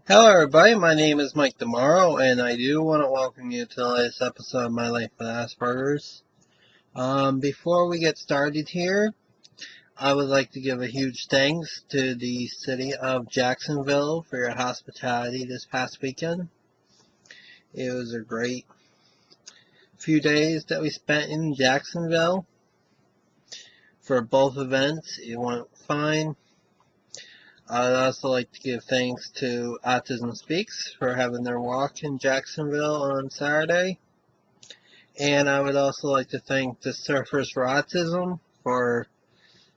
Hello everybody, my name is Mike Tomorrow, and I do want to welcome you to the latest episode of My Life with Asperger's. Before we get started here, I would like to give a huge thanks to the city of Jacksonville for your hospitality this past weekend. It was a great few days that we spent in Jacksonville for both events. It went fine. I'd also like to give thanks to Autism Speaks for having their walk in Jacksonville on Saturday. And I would also like to thank the Surfers for Autism for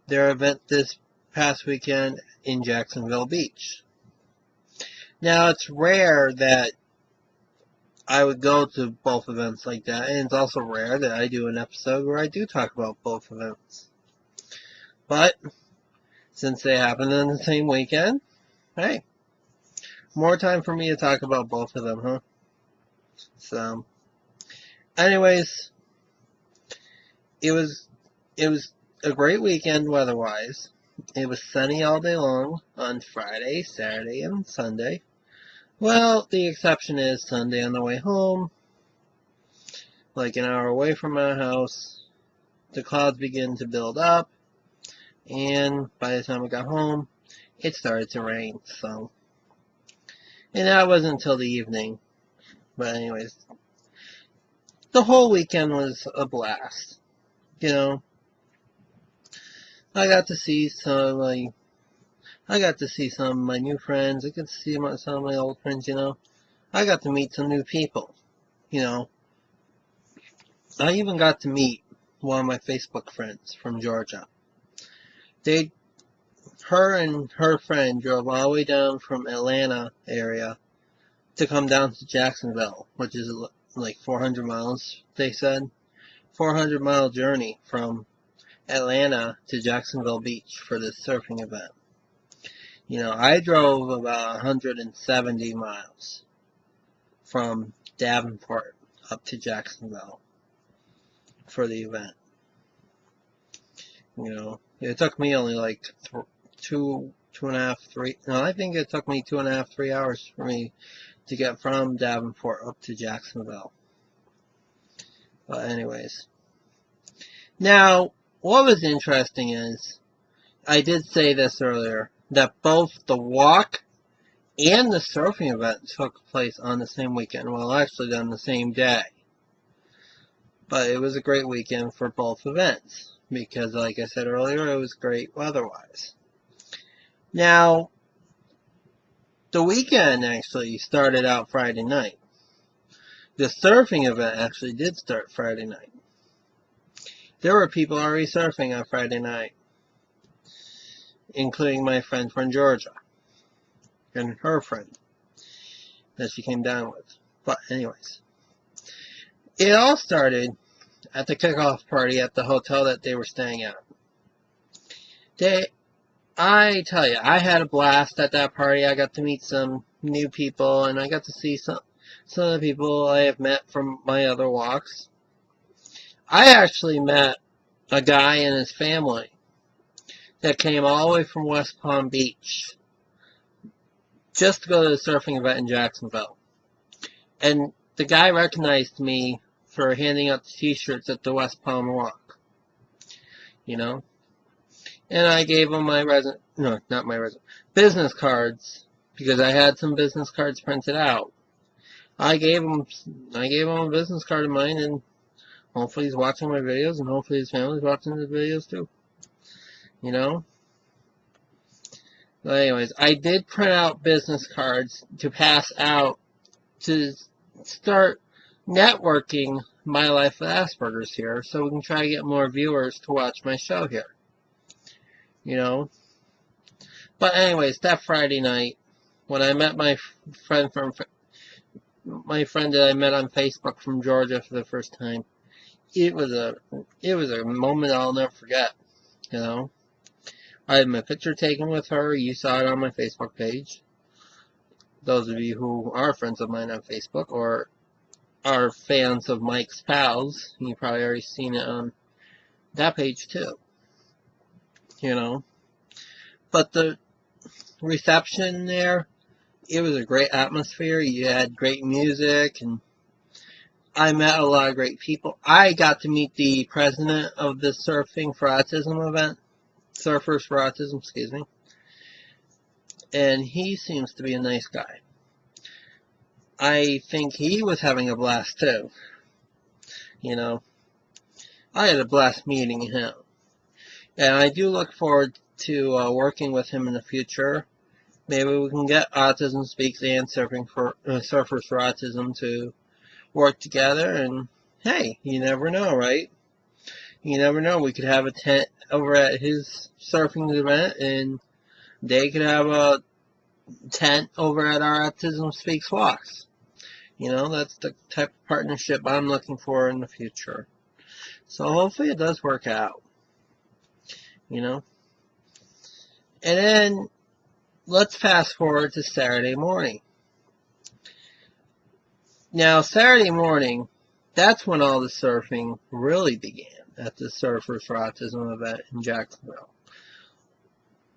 their event this past weekend in Jacksonville Beach. Now, it's rare that I would go to both events like that, and it's also rare that I do an episode where I do talk about both events. But, since they happened on the same weekend, hey, more time for me to talk about both of them, huh? So, anyways, it was a great weekend weather-wise. It was sunny all day long on Friday, Saturday, and Sunday. Well, the exception is Sunday on the way home, like an hour away from my house. The clouds began to build up, and by the time I got home, it started to rain. And that wasn't until the evening. But anyways, the whole weekend was a blast. You know, I got to see some of my new friends. I got to see some of my old friends. I got to meet some new people. I even got to meet one of my Facebook friends from Georgia. Her and her friend drove all the way down from Atlanta area to come down to Jacksonville, which is like 400 miles, they said. 400-mile journey from Atlanta to Jacksonville Beach for this surfing event. I drove about 170 miles from Davenport up to Jacksonville for the event. It took me only like two and a half, 3. No, I think it took me 2.5, 3 hours for me to get from Davenport up to Jacksonville. But anyways. Now, what was interesting is, I did say this earlier, that both the walk and the surfing event took place on the same weekend. Well, actually on the same day. But it was a great weekend for both events. Because, like I said earlier, it was great weather-wise. Now, the weekend actually started out Friday night. The surfing event actually did start Friday night. There were people already surfing on Friday night, including my friend from Georgia and her friend that she came down with. But anyways, it all started at the kickoff party at the hotel that they were staying at. I tell you, I had a blast at that party. I got to meet some new people, and I got to see some of the people I have met from my other walks. I actually met a guy and his family that came all the way from West Palm Beach just to go to the surfing event in Jacksonville. And the guy recognized me for handing out the t-shirts at the West Palm Walk. And I gave him my business cards, because I had some business cards printed out. I gave him a business card of mine, and hopefully he's watching my videos, and hopefully his family's watching the videos too. But anyways, I did print out business cards to pass out to start networking My Life with Asperger's here, so we can try to get more viewers to watch my show here. But anyways, that Friday night, when I met my friend that I met on Facebook from Georgia for the first time, it was a moment I'll never forget. I had my picture taken with her. You saw it on my Facebook page. Those of you who are friends of mine on Facebook or are fans of Mike's Pals, you probably already seen it on that page too. But the reception there it was a great atmosphere. You had great music, and I met a lot of great people. I got to meet the president of the Surfing for Autism event, Surfers for Autism, excuse me, and he seems to be a nice guy. I think he was having a blast too. You know, I had a blast meeting him, and I do look forward to working with him in the future. Maybe we can get Autism Speaks and Surfers for Autism to work together, and hey, you never know, right? You never know. We could have a tent over at his surfing event, and they could have a tent over at our Autism Speaks walks. You know, that's the type of partnership I'm looking for in the future. So hopefully it does work out. You know? And then let's fast forward to Saturday morning. Now, Saturday morning, that's when all the surfing really began at the Surfers for Autism event in Jacksonville.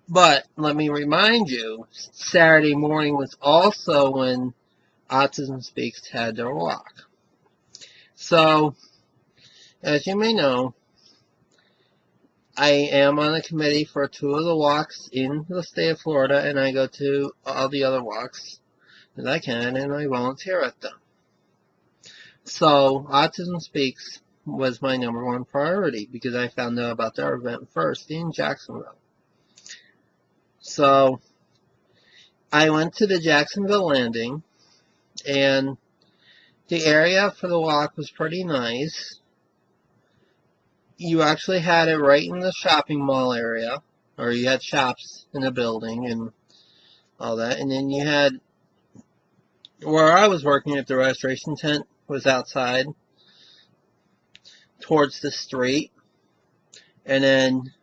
But let me remind you, Saturday morning was also when Autism Speaks had their walk. So, as you may know, I am on a committee for 2 of the walks in the state of Florida, and I go to all the other walks that I can, and I volunteer at them. So, Autism Speaks was my #1 priority because I found out about their event first in Jacksonville. So, I went to the Jacksonville landing, and the area for the walk was pretty nice. You actually had it right in the shopping mall area, or you had shops in the building and all that. And then you had, where I was working at the registration tent was outside towards the street. And then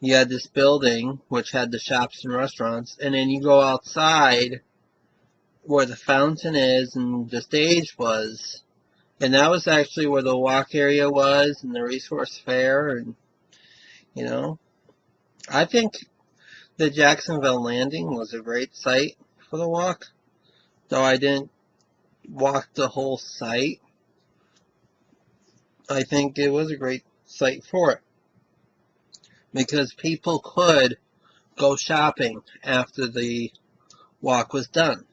you had this building which had the shops and restaurants. And then you go outside where the fountain is and the stage was. And that was actually where the walk area was and the resource fair. And, you know, I think the Jacksonville landing was a great site for the walk. Though I didn't walk the whole site, I think it was a great site for it. Because people could go shopping after the walk was done.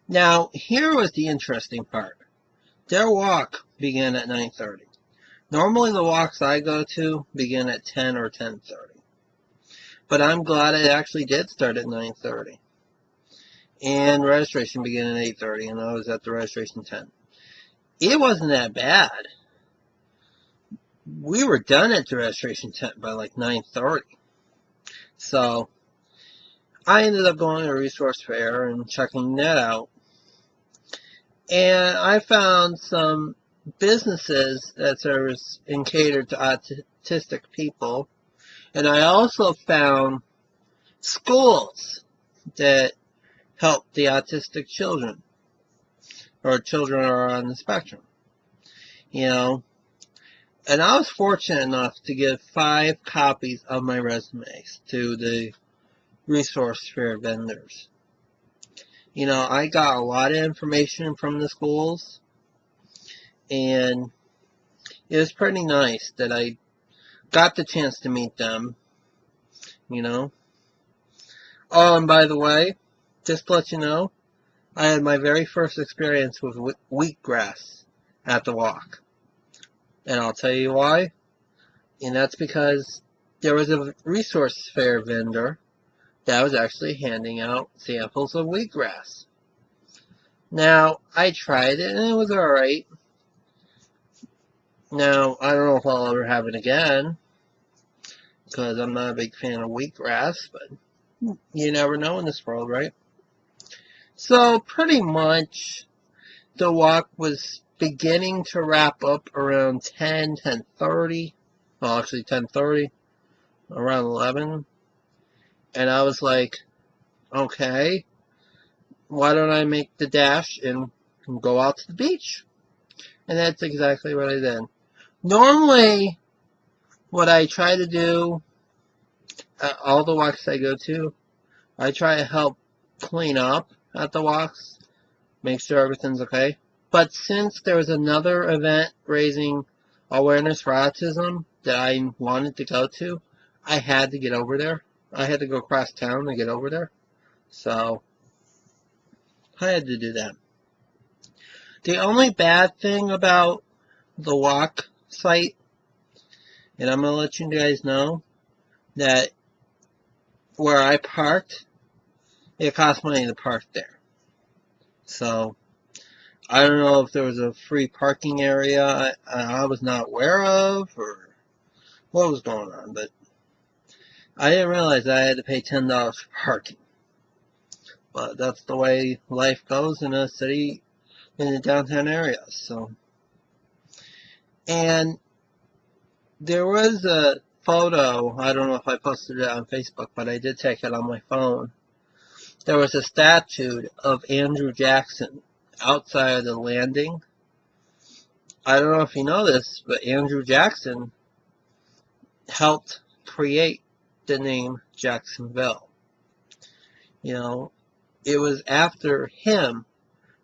Now, here was the interesting part. Their walk began at 9:30. Normally the walks I go to begin at 10 or 10:30. But I'm glad it actually did start at 9:30. And registration began at 8:30, and I was at the registration tent. It wasn't that bad. We were done at the registration tent by like 9:30. So I ended up going to a resource fair and checking that out. And I found some businesses that service and cater to autistic people. And I also found schools that help the autistic children, or children who are on the spectrum. You know, and I was fortunate enough to give 5 copies of my resumes to the resource fair vendors. You know, I got a lot of information from the schools, and it was pretty nice that I got the chance to meet them, you know. Oh, and by the way, just to let you know, I had my very first experience with wheatgrass at the walk. And I'll tell you why. And that's because there was a resource fair vendor that was actually handing out samples of wheatgrass. Now, I tried it and it was alright. Now, I don't know if I'll ever have it again, because I'm not a big fan of wheatgrass, but you never know in this world, right? So, pretty much, the walk was beginning to wrap up around 10:30. Well, actually 10:30, around 11. And I was like, okay, why don't I make the dash and go out to the beach? And that's exactly what I did. Normally, what I try to do at all the walks I go to, I try to help clean up at the walks, make sure everything's okay. But since there was another event raising awareness for autism that I wanted to go to, I had to get over there. I had to go across town to get over there. So, I had to do that. The only bad thing about the walk site, and I'm going to let you guys know, that where I parked, it cost money to park there. So, I don't know if there was a free parking area I was not aware of, or what was going on, but I didn't realize I had to pay $10 for parking. But that's the way life goes in a city, in the downtown area. So, and there was a photo, I don't know if I posted it on Facebook, but I did take it on my phone. There was a statue of Andrew Jackson outside of the landing. I don't know if you know this, but Andrew Jackson helped create the name Jacksonville. You know, it was after him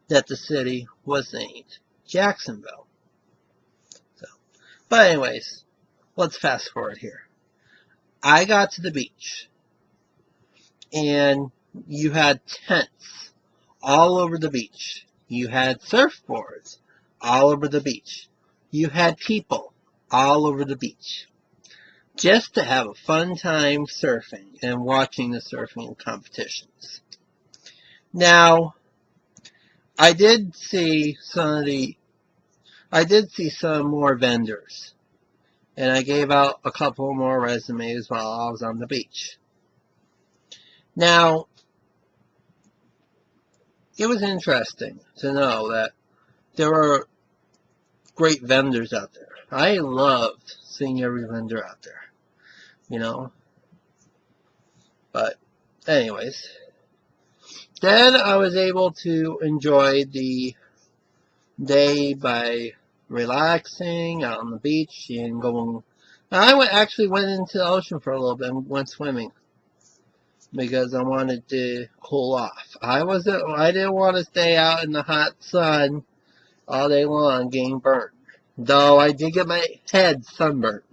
that the city was named Jacksonville. So, but anyways, let's fast forward here. I got to the beach, and you had tents all over the beach. You had surfboards all over the beach. You had people all over the beach, just to have a fun time surfing and watching the surfing competitions. Now, I did see some more vendors, and I gave out a couple more resumes while I was on the beach. Now, it was interesting to know that there were great vendors out there. I loved seeing every vendor out there, you know. But anyways, then I was able to enjoy the day by relaxing out on the beach and going. Actually went into the ocean for a little bit and went swimming because I wanted to cool off. I didn't want to stay out in the hot sun all day long getting burnt. Though I did get my head sunburnt.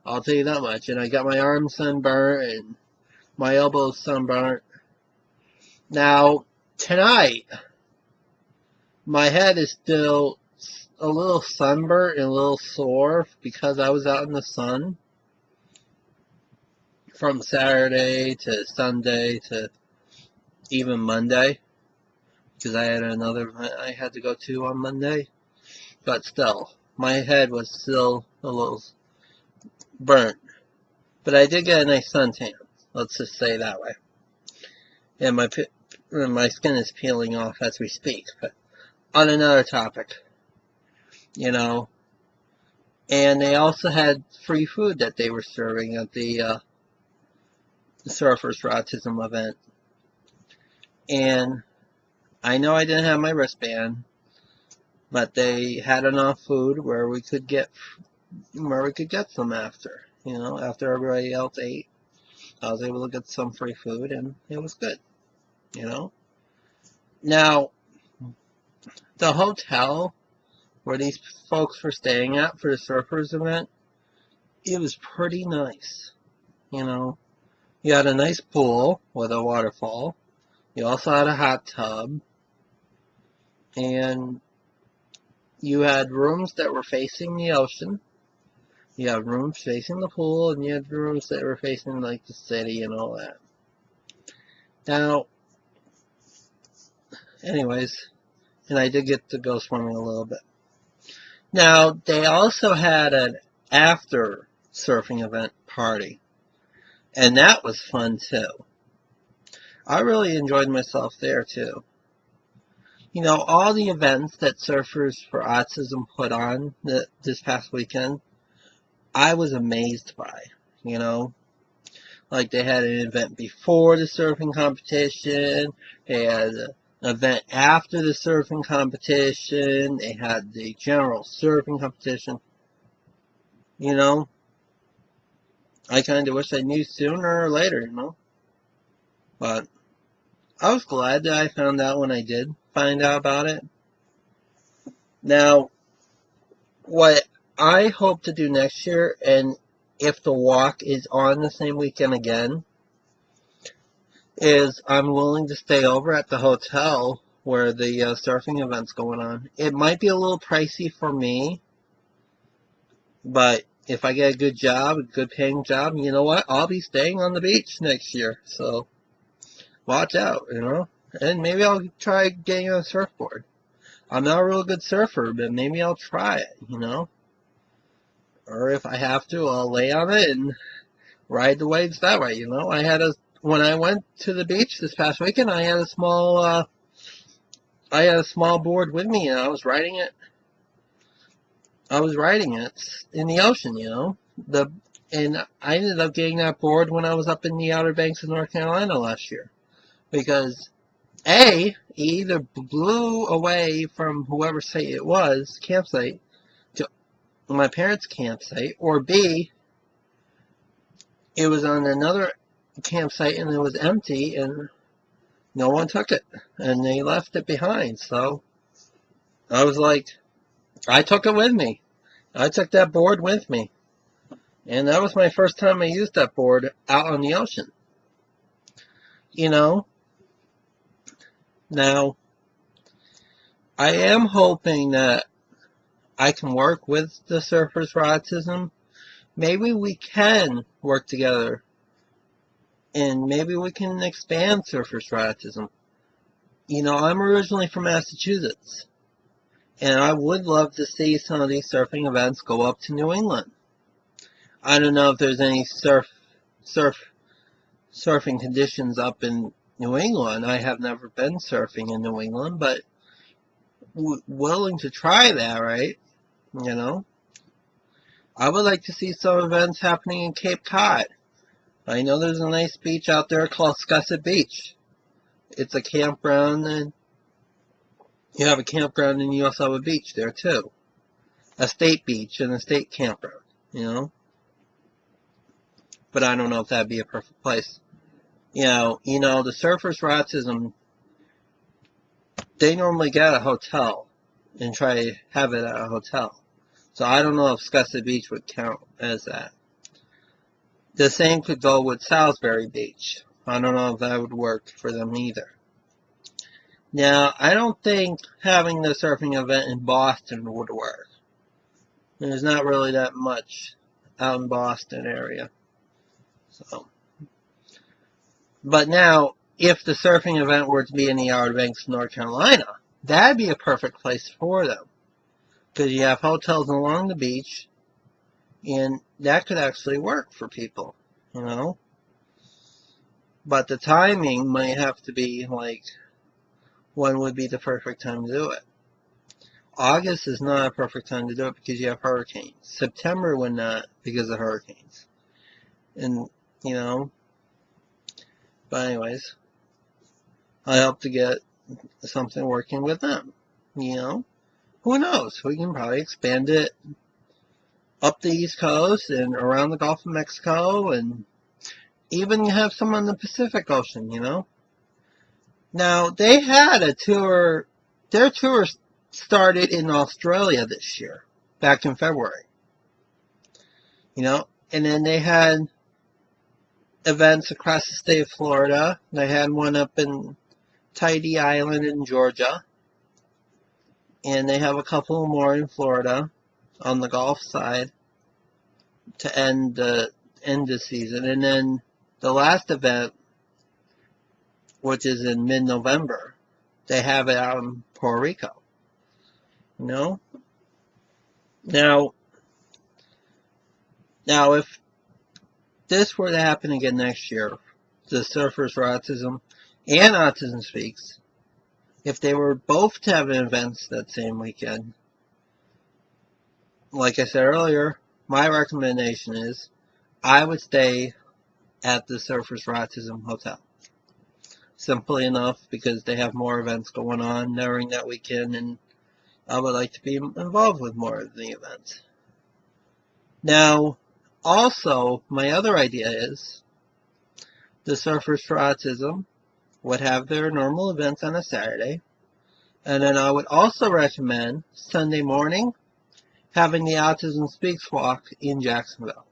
I'll tell you that much. And I got my arms sunburnt and my elbows sunburnt. Now, tonight, my head is still a little sunburnt and a little sore because I was out in the sun from Saturday to Sunday to even Monday, because I had another event I had to go to on Monday. But still, my head was still a little burnt. But I did get a nice suntan, let's just say that way. And my skin is peeling off as we speak. But on another topic, you know, and they also had free food that they were serving at the Surfers for Autism event. And I know I didn't have my wristband, but they had enough food where we could get some after. You know, after everybody else ate, I was able to get some free food, and it was good. You know. Now, the hotel where these folks were staying at for the Surfers event, it was pretty nice. You know, you had a nice pool with a waterfall. You also had a hot tub, and you had rooms that were facing the ocean. You had rooms facing the pool, and you had rooms that were facing like the city and all that. Now, anyways, and I did get to go swimming a little bit. Now, they also had an after surfing event party, and that was fun too. I really enjoyed myself there too. You know, all the events that Surfers for Autism put on this past weekend, I was amazed by. You know, like they had an event before the surfing competition, they had an event after the surfing competition, they had the general surfing competition. You know, I kind of wish I knew sooner or later, you know. But I was glad that I found out when I did find out about it. Now, what I hope to do next year, and if the walk is on the same weekend again, is I'm willing to stay over at the hotel where the surfing event's going on. It might be a little pricey for me, but if I get a good job, a good paying job, you know what? I'll be staying on the beach next year. So watch out, you know? And maybe I'll try getting on a surfboard. I'm not a real good surfer, but maybe I'll try it, you know? Or if I have to, I'll lay on it and ride the waves that way, you know? When I went to the beach this past weekend, I had a small board with me and I was riding it. I was riding it in the ocean, you know? And I ended up getting that board when I was up in the Outer Banks of North Carolina last year. Because it either blew away from whoever site it was, campsite, to my parents' campsite, or B, it was on another campsite and it was empty and no one took it. And they left it behind. So I was like, I took it with me. I took that board with me. And that was my first time I used that board out on the ocean. You know? Now, I am hoping that I can work with the Surfers for Autism. Maybe we can work together. And maybe we can expand Surfers for Autism. You know, I'm originally from Massachusetts. And I would love to see some of these surfing events go up to New England. I don't know if there's any surfing conditions up in New England. I have never been surfing in New England, but willing to try that, right? You know? I would like to see some events happening in Cape Cod. I know there's a nice beach out there called Scusset Beach. It's a campground, and you have a campground and you also have a beach there too. A state beach and a state campground, you know? But I don't know if that'd be a perfect place. You know, the Surfers for Autism, they normally get a hotel and try to have it at a hotel. So I don't know if Scusset Beach would count as that. The same could go with Salisbury Beach. I don't know if that would work for them either. Now, I don't think having the surfing event in Boston would work. There's not really that much out in Boston area. So, but now, if the surfing event were to be in the Outer Banks, North Carolina, that'd be a perfect place for them. Because you have hotels along the beach, and that could actually work for people, you know? But the timing might have to be like, when would be the perfect time to do it? August is not a perfect time to do it because you have hurricanes. September would not because of hurricanes. And, you know, but anyways, I hope to get something working with them, you know? Who knows? We can probably expand it up the East Coast and around the Gulf of Mexico, and even have some on the Pacific Ocean, you know? Now, they had a tour, their tour started in Australia this year, back in February. You know, and then they had events across the state of Florida. They had one up in Tidy Island in Georgia. And they have a couple more in Florida on the Gulf side to end the season. And then the last event, which is in mid-November, they have it out in Puerto Rico. You know? Now, if this were to happen again next year, the Surfers for Autism and Autism Speaks, if they were both to have events that same weekend, like I said earlier, my recommendation is I would stay at the Surfers for Autism Hotel. Simply enough, because they have more events going on during that weekend, and I would like to be involved with more of the events. Now, also, my other idea is the Surfers for Autism would have their normal events on a Saturday. And then I would also recommend Sunday morning having the Autism Speaks Walk in Jacksonville.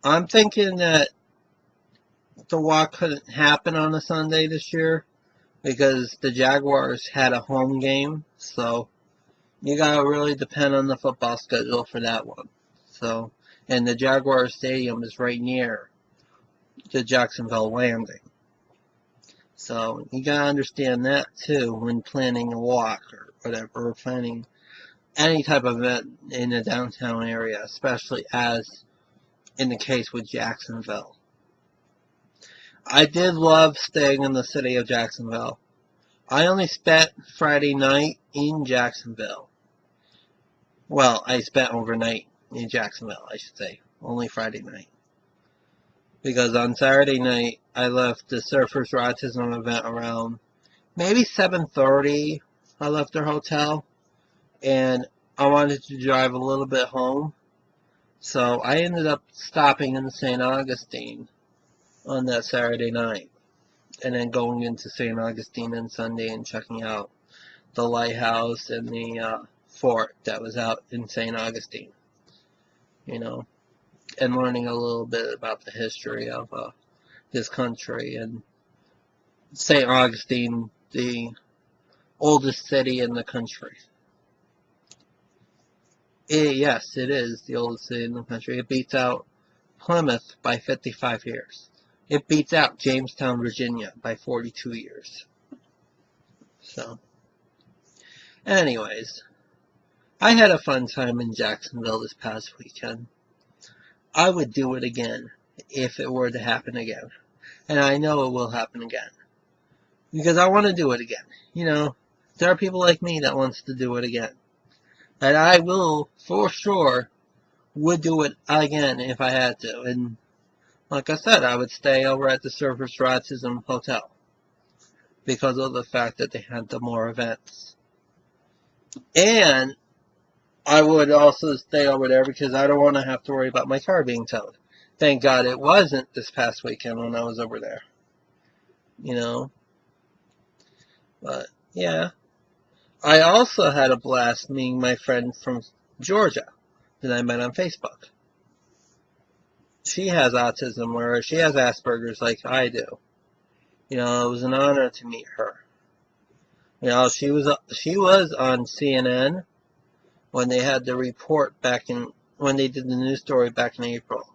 I'm thinking that the walk couldn't happen on a Sunday this year because the Jaguars had a home game, so you gotta really depend on the football schedule for that one. So, and the Jaguar Stadium is right near the Jacksonville landing. So you gotta understand that too when planning a walk or whatever, or planning any type of event in the downtown area, especially as in the case with Jacksonville. I did love staying in the city of Jacksonville. I only spent Friday night in Jacksonville. Well, I spent overnight in Jacksonville, I should say. Only Friday night. Because on Saturday night, I left the Surfers for Autism event around maybe 7:30. I left their hotel. And I wanted to drive a little bit home. So I ended up stopping in St. Augustine on that Saturday night. And then going into St. Augustine on Sunday and checking out the lighthouse and the fort that was out in St. Augustine. You know, and learning a little bit about the history of this country. And St. Augustine, the oldest city in the country. Yes, it is the oldest city in the country. It beats out Plymouth by 55 years. It beats out Jamestown, Virginia by 42 years. So, anyways, I had a fun time in Jacksonville this past weekend. I would do it again if it were to happen again. And I know it will happen again. Because I want to do it again. You know, there are people like me that wants to do it again. And I will, for sure, would do it again if I had to. And like I said, I would stay over at the Surfers for Autism Hotel. Because of the fact that they had the more events. And I would also stay over there because I don't want to have to worry about my car being towed. Thank God it wasn't this past weekend when I was over there. You know? But, yeah. I also had a blast meeting my friend from Georgia that I met on Facebook. She has autism, or she has Asperger's like I do. You know, it was an honor to meet her. You know, she was on CNN when they had the report when they did the news story back in April.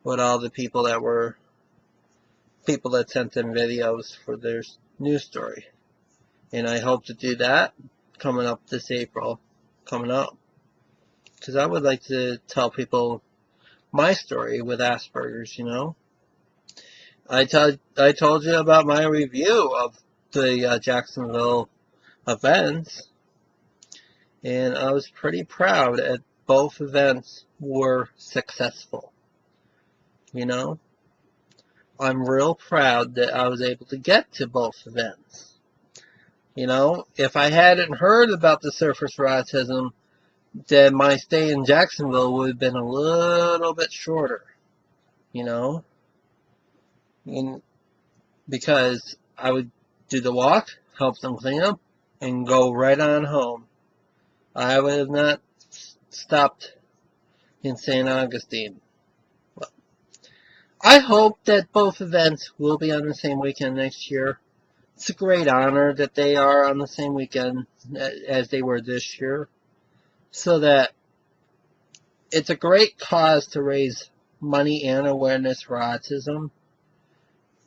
With all the people that sent them videos for their news story. And I hope to do that coming up this April. Because I would like to tell people my story with Asperger's, you know. I told you about my review of the Jacksonville events. And I was pretty proud that both events were successful. You know. I'm real proud that I was able to get to both events. You know, if I hadn't heard about the Surfers for Autism, then my stay in Jacksonville would have been a little bit shorter. You know? Because I would do the walk, help them clean up, and go right on home. I would have not stopped in St. Augustine. Well, I hope that both events will be on the same weekend next year. It's a great honor that they are on the same weekend as they were this year. So that it's a great cause to raise money and awareness for autism.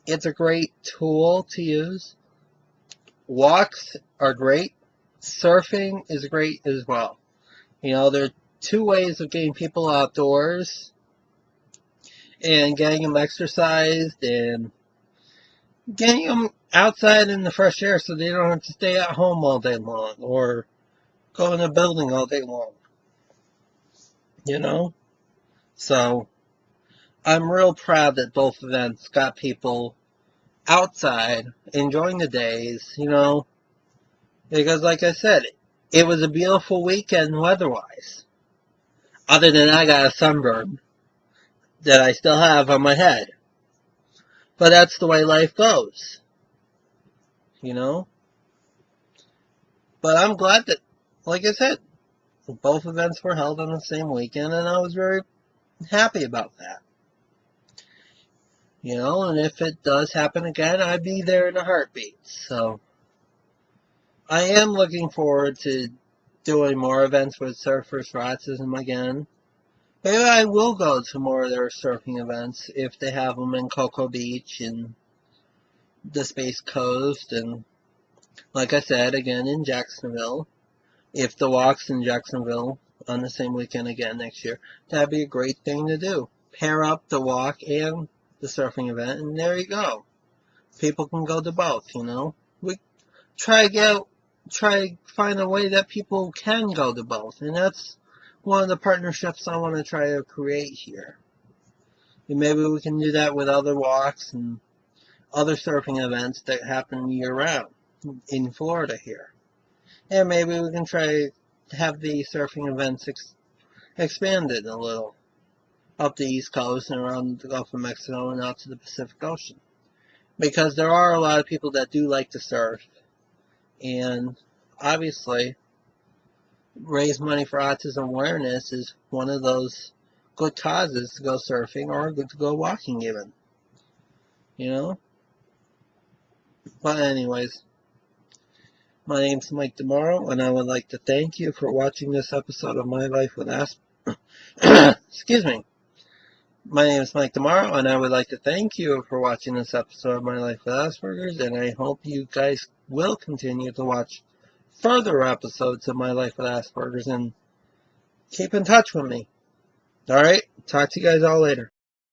It's a great tool to use. Walks are great. Surfing is great as well. You know, there are two ways of getting people outdoors and getting them exercised and getting them outside in the fresh air so they don't have to stay at home all day long or go in a building all day long. You know? So, I'm real proud that both events got people outside, enjoying the days, you know, because like I said, it was a beautiful weekend weather-wise. Other than I got a sunburn that I still have on my head. But that's the way life goes, you know? But I'm glad that, like I said, both events were held on the same weekend, and I was very happy about that. You know, and if it does happen again, I'd be there in a heartbeat. So, I am looking forward to doing more events with Surfers for Autism again. Maybe I will go to more of their surfing events if they have them in Cocoa Beach and the Space Coast, and like I said, again in Jacksonville. If the walk's in Jacksonville on the same weekend again next year, that'd be a great thing to do. Pair up the walk and the surfing event, and there you go. People can go to both, you know. We try to find a way that people can go to both, and that's one of the partnerships I want to try to create here. And maybe we can do that with other walks and other surfing events that happen year round in Florida here. And maybe we can try to have the surfing events expanded a little up the East Coast and around the Gulf of Mexico and out to the Pacific Ocean. Because there are a lot of people that do like to surf, and obviously raise money for autism awareness is one of those good causes to go surfing or good to go walking even. You know? But anyways, my name's Mike Demaro, and I would like to thank you for watching this episode of My Life with Asperger. Excuse me. My name is Mike Demaro, and I would like to thank you for watching this episode of My Life with Asperger's, and I hope you guys will continue to watch further episodes of My Life with Asperger's and keep in touch with me. Alright? Talk to you guys all later.